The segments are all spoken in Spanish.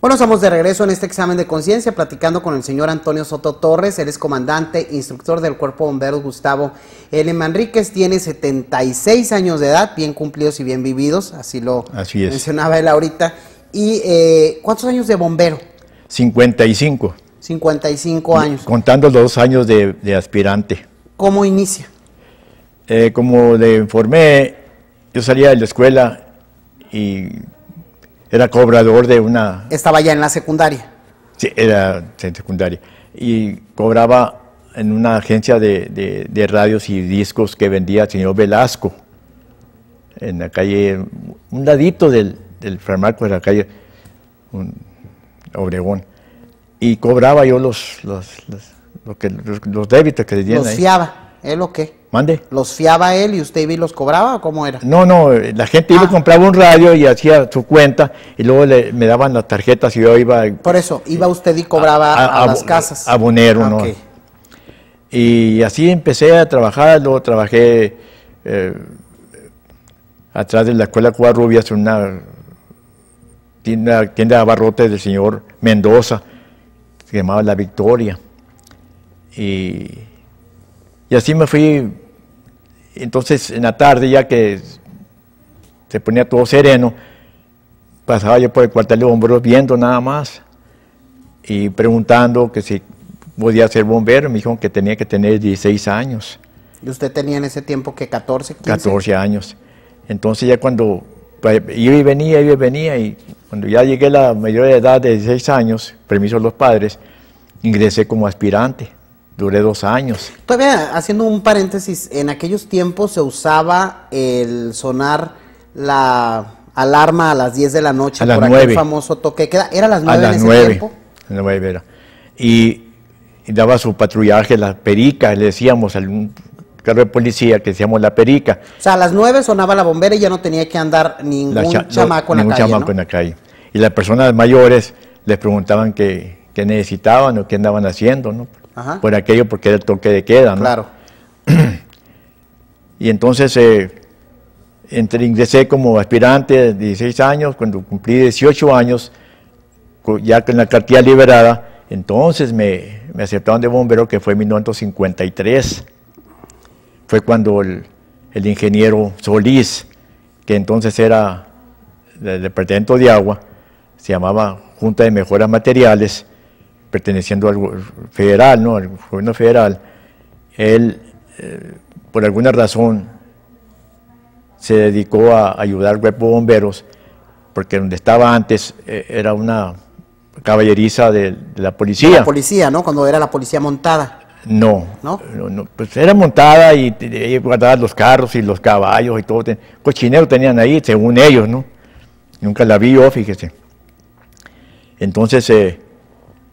Bueno, estamos de regreso en este examen de conciencia platicando con el señor Antonio Soto Torres. Él es comandante, instructor del Cuerpo de Bomberos Gustavo L. Manríquez. Tiene 76 años de edad, bien cumplidos y bien vividos, así mencionaba él ahorita. ¿Y cuántos años de bombero? 55. 55 años. Contando los 2 años de aspirante. ¿Cómo inicia? Como le informé, yo salía de la escuela y era cobrador de una... Estaba ya en la secundaria. Sí, era en secundaria. Y cobraba en una agencia de radios y discos que vendía el señor Velasco, en la calle, un ladito del Farmaco de la calle Obregón. Y cobraba yo los débitos que tenían ahí. ¿Los fiaba él o qué? ¿Mande? ¿Los fiaba él y usted iba y los cobraba o cómo era? No, la gente iba y compraba un radio y hacía su cuenta y luego me daban las tarjetas y yo iba... Por eso, iba usted y cobraba a las casas. Abonero, ¿no? Okay. Y así empecé a trabajar, luego trabajé atrás de la Escuela Covarrubias en una tienda de abarrotes del señor Mendoza, se llamaba La Victoria. Y así me fui. Entonces en la tarde, ya que se ponía todo sereno, pasaba yo por el cuartel de bomberos viendo nada más y preguntando que si podía ser bombero. Me dijeron que tenía que tener 16 años. ¿Y usted tenía en ese tiempo que 14, 15? 14 años. Entonces ya cuando iba y venía, y cuando ya llegué a la mayoría de edad de 16 años, permiso de los padres, ingresé como aspirante. Duré 2 años. Todavía, haciendo un paréntesis, en aquellos tiempos se usaba el sonar la alarma a las 10 de la noche. A las por 9. Aquel famoso toque de queda. ¿Era a las 9 en ese tiempo? A las 9 era. Y daba su patrullaje, la perica, le decíamos a un carro de policía que decíamos la perica. O sea, a las 9 sonaba la bombera y ya no tenía que andar ningún chamaco en la calle, en la calle. Y las personas mayores les preguntaban qué necesitaban o qué andaban haciendo, ¿no? Ajá. Por aquello, porque era el toque de queda, ¿no? Claro. Y entonces ingresé como aspirante de 16 años. Cuando cumplí 18 años, ya con la cartilla liberada, entonces me aceptaron de bombero, que fue en 1953. Fue cuando el ingeniero Solís, que entonces era del Departamento de Agua, se llamaba Junta de Mejoras Materiales, perteneciendo al federal, ¿no? Al gobierno federal. Él, por alguna razón, se dedicó a ayudar al cuerpo de bomberos, porque donde estaba antes era una caballeriza de la policía. La policía, ¿no? Cuando era la policía montada. No, ¿no? Pues era montada y guardaban los carros y los caballos y todo. Cochinero tenían ahí, según ellos, ¿no? Nunca la vi yo, fíjese. Entonces,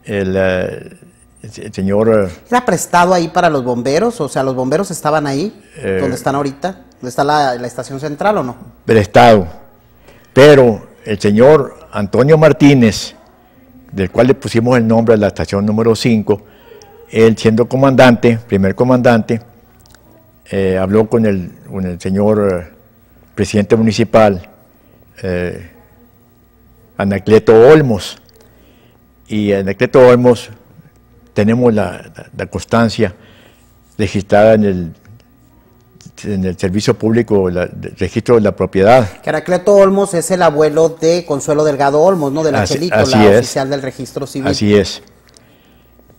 el señor... ¿Era prestado ahí para los bomberos? O sea, ¿los bomberos estaban ahí, donde están ahorita? ¿Dónde está la estación central o no? Prestado. Pero el señor Antonio Martínez, del cual le pusimos el nombre a la estación número 5, él siendo comandante, primer comandante, habló con el señor presidente municipal, Anacleto Olmos. Y en Anacleto Olmos tenemos la constancia registrada en el Servicio Público, el registro de la propiedad. Que Anacleto Olmos es el abuelo de Consuelo Delgado Olmos, ¿no? Del Angelito, la oficial del registro civil. Así es.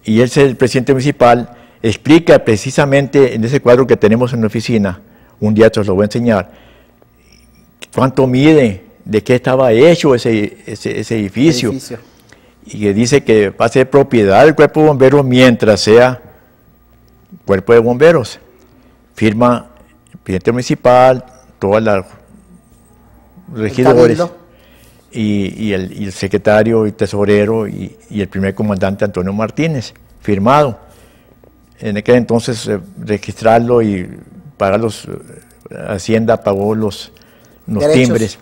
Y él, el presidente municipal, explica precisamente en ese cuadro que tenemos en la oficina, un día te lo voy a enseñar, cuánto mide, de qué estaba hecho ese edificio. Y que dice que va a ser propiedad del cuerpo de bomberos mientras sea cuerpo de bomberos. Firma el presidente municipal, todos los regidores, y el secretario y tesorero y el primer comandante Antonio Martínez, firmado. En aquel entonces registrarlo y pagar Hacienda pagó los timbres.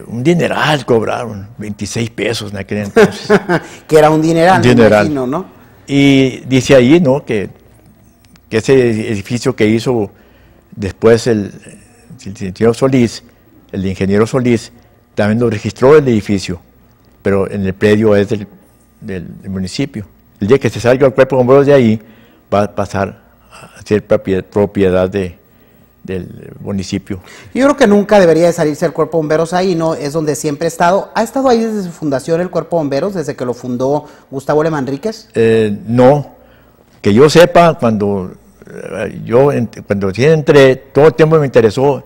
Un dineral cobraron, 26 pesos en aquel entonces. Que era un dineral, me imagino, ¿no? Y dice ahí, ¿no?, que ese edificio que hizo después el señor Solís, el ingeniero Solís, también lo registró el edificio. pero en el predio es del municipio. El día que se salga el cuerpo de bomberos de ahí, va a pasar a ser propiedad del municipio. Yo creo que nunca debería de salirse el cuerpo de bomberos ahí, ¿no? Es donde siempre ha estado. ¿Ha estado ahí desde su fundación el cuerpo de bomberos, desde que lo fundó Gustavo L. Manríquez? No, que yo sepa, cuando entré, todo el tiempo me interesó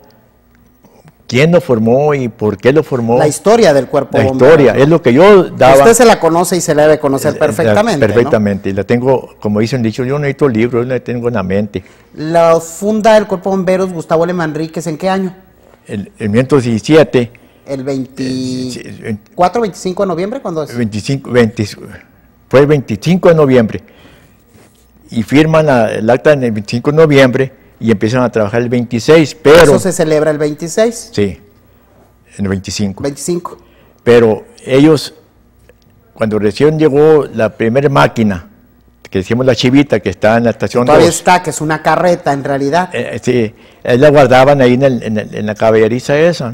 quién lo formó y por qué lo formó. La historia del cuerpo de bomberos. La historia, es lo que yo daba. Usted se la conoce y se la debe conocer perfectamente, perfectamente, ¿no? y la tengo, como dicen dicho, yo no necesito libros, la tengo en la mente. La funda del cuerpo de bomberos Gustavo L. Manríquez, ¿en qué año? El 1917. El 24, 25 de noviembre, ¿cuándo es? Fue el 25 de noviembre. Y firman el acta en el 25 de noviembre y empiezan a trabajar el 26, pero... ¿Eso se celebra el 26? Sí, en el 25. 25. Pero ellos, cuando recién llegó la primera máquina, que decimos la chivita, que está en la estación 2. Todavía está, que es una carreta en realidad. Sí, la guardaban ahí en la caballeriza esa.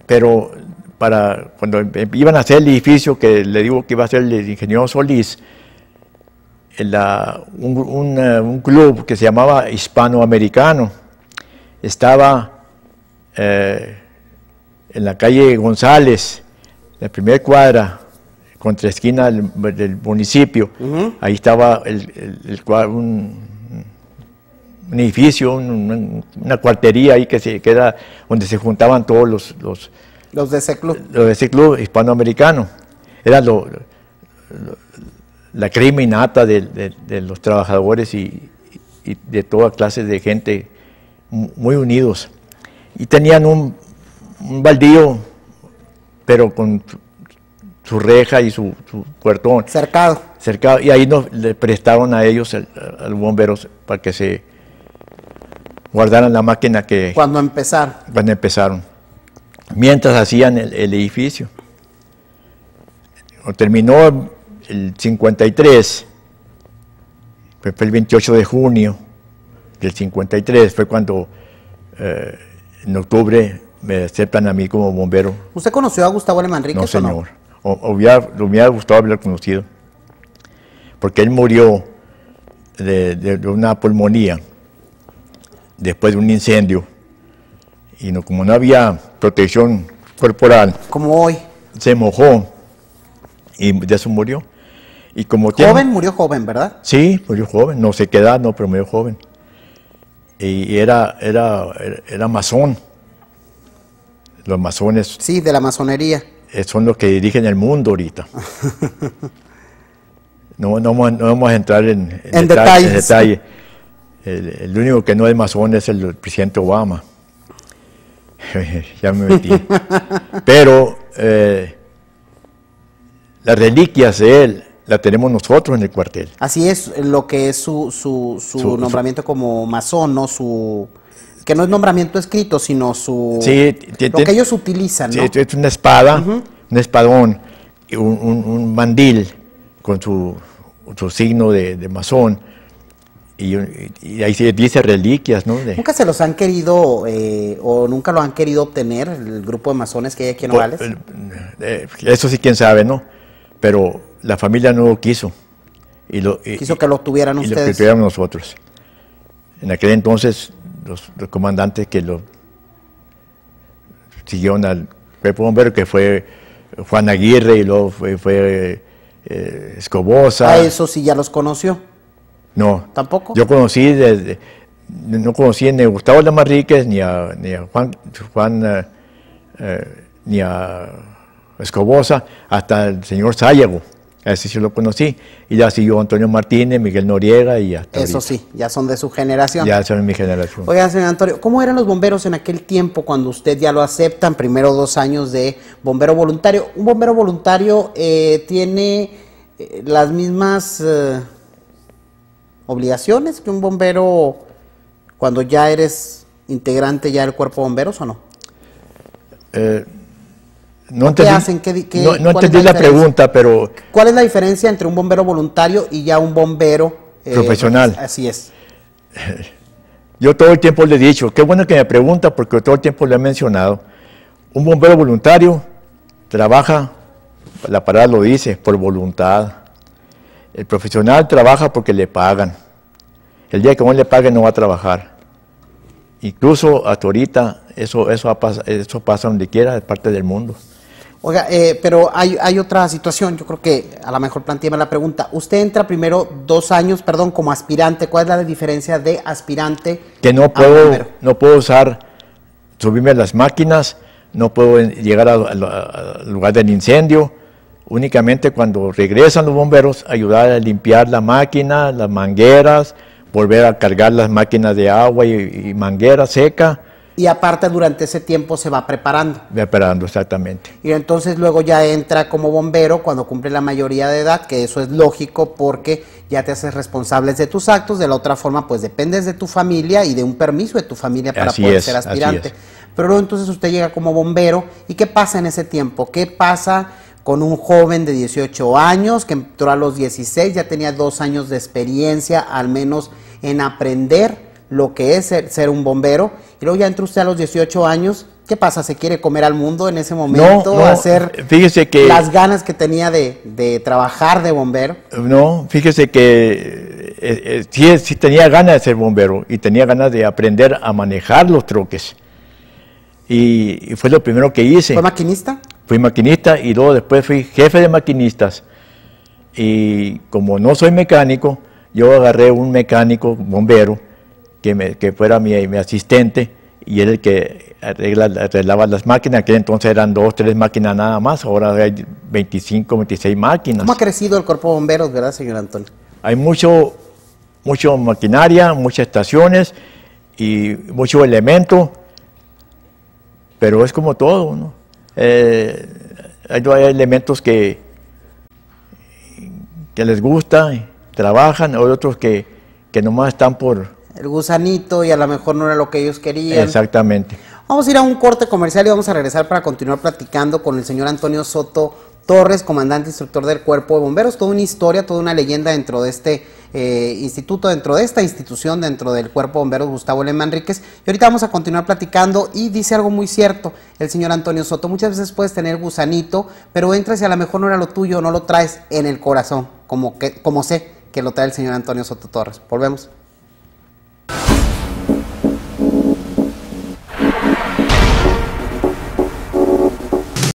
Pero cuando iban a hacer el edificio, que le digo que iba a ser el ingeniero Solís, un club que se llamaba Hispanoamericano estaba en la calle González, la primera cuadra, contra esquina del municipio. Ahí estaba un edificio, una cuartería ahí que era donde se juntaban todos los de ese club. Los de ese club hispanoamericano. Era la crema innata de los trabajadores y de toda clase de gente muy unidos. Y tenían un baldío, pero con su reja y su puertón. Cercado. Y ahí le prestaron a ellos, a los bomberos, para que se guardaran la máquina que... Cuando empezaron. Mientras hacían el edificio. Cuando terminó el 53, fue el 28 de junio del 53, fue cuando en octubre me aceptan a mí como bombero. ¿Usted conoció a Gustavo L. Manríquez? No, señor. ¿O no? Me hubiera gustado haberlo conocido, porque él murió de una pulmonía después de un incendio, y como no había protección corporal, como hoy, se mojó y de eso murió. Y como murió joven, ¿verdad? Sí, murió joven, no sé qué edad, no, pero murió joven. Y era masón. Los masones... Sí, de la masonería. Son los que dirigen el mundo ahorita. No vamos a entrar en detalle. El único que no es masón es el presidente Obama. Ya me metí. Pero las reliquias de él la tenemos nosotros en el cuartel. Así es, lo que es su nombramiento como masón, ¿no? Que no es nombramiento escrito, sino lo que ellos utilizan, ¿no? Sí, es una espada, un espadón, un mandil con su signo de masón, y ahí se dice reliquias, ¿no? ¿Nunca se los han querido, o nunca lo han querido obtener, el grupo de masones que hay aquí en Nogales? Eso sí, quién sabe, ¿no? Pero la familia no lo quiso. Quiso que lo tuvieran ustedes. Y lo que tuviéramos nosotros. En aquel entonces, los comandantes que lo siguieron al cuerpo bombero, que fue Juan Aguirre, y luego fue Escobosa. ¿A eso sí ya los conoció? No. ¿Tampoco? Yo no conocí ni a Gustavo L. Manríquez, ni a Juan, ni a Escobosa, hasta el señor Sayago. A ese sí lo conocí. Y ya siguió Antonio Martínez, Miguel Noriega y hasta eso ahorita. Sí, ya son de su generación. Ya son de mi generación. Oiga, señor Antonio, ¿cómo eran los bomberos en aquel tiempo cuando usted ya lo aceptan? Primero 2 años de bombero voluntario. ¿Un bombero voluntario tiene las mismas obligaciones que un bombero cuando ya eres integrante ya del cuerpo de bomberos o no? No entendí, ¿qué hacen? No entendí la pregunta, pero... ¿Cuál es la diferencia entre un bombero voluntario y ya un bombero profesional? Así es. Yo todo el tiempo le he dicho, qué bueno que me pregunta, porque todo el tiempo le he mencionado. Un bombero voluntario trabaja, la palabra lo dice, por voluntad. El profesional trabaja porque le pagan. El día que no le paguen no va a trabajar. Incluso hasta ahorita eso pasa donde quiera, de parte del mundo. Oiga, pero hay otra situación, yo creo que a lo mejor planteame la pregunta. Usted entra primero 2 años, perdón, como aspirante. ¿Cuál es la diferencia de aspirante que no puedo subirme a las máquinas, no puedo llegar al lugar del incendio. Únicamente cuando regresan los bomberos, ayudar a limpiar la máquina, las mangueras, volver a cargar las máquinas de agua y manguera seca. Y aparte durante ese tiempo se va preparando. Preparando, exactamente. Y entonces luego ya entra como bombero cuando cumple la mayoría de edad, que eso es lógico porque ya te haces responsable de tus actos. De la otra forma, pues dependes de tu familia y de un permiso de tu familia para poder ser aspirante. Pero luego entonces usted llega como bombero. ¿Y qué pasa en ese tiempo? ¿Qué pasa con un joven de 18 años que entró a los 16, ya tenía 2 años de experiencia, al menos en aprender lo que es ser un bombero, y luego ya entra usted a los 18 años, ¿qué pasa? ¿Se quiere comer al mundo en ese momento? No, hacer fíjese que las ganas que tenía de trabajar de bombero. No, fíjese que sí tenía ganas de ser bombero y tenía ganas de aprender a manejar los troques. Y fue lo primero que hice. ¿Fue maquinista? Fui maquinista y luego después fui jefe de maquinistas. Y como no soy mecánico, yo agarré un mecánico bombero que fuera mi asistente, y él el que arreglaba las máquinas, que entonces eran 2, 3 máquinas nada más, ahora hay 25, 26 máquinas. ¿Cómo ha crecido el cuerpo de bomberos, verdad, señor Antonio? Hay mucho maquinaria, muchas estaciones y mucho elemento, pero es como todo, ¿no? Hay elementos que les gusta, trabajan, hay otros que nomás están por el gusanito y a lo mejor no era lo que ellos querían. Exactamente. Vamos a ir a un corte comercial y vamos a regresar para continuar platicando con el señor Antonio Soto Torres, comandante instructor del Cuerpo de Bomberos. Toda una historia, toda una leyenda dentro de este instituto, dentro de esta institución, dentro del Cuerpo de Bomberos Gustavo L. Manríquez. Y ahorita vamos a continuar platicando, y dice algo muy cierto el señor Antonio Soto. Muchas veces puedes tener gusanito, pero entras y a lo mejor no era lo tuyo, no lo traes en el corazón, como sé que lo trae el señor Antonio Soto Torres. Volvemos.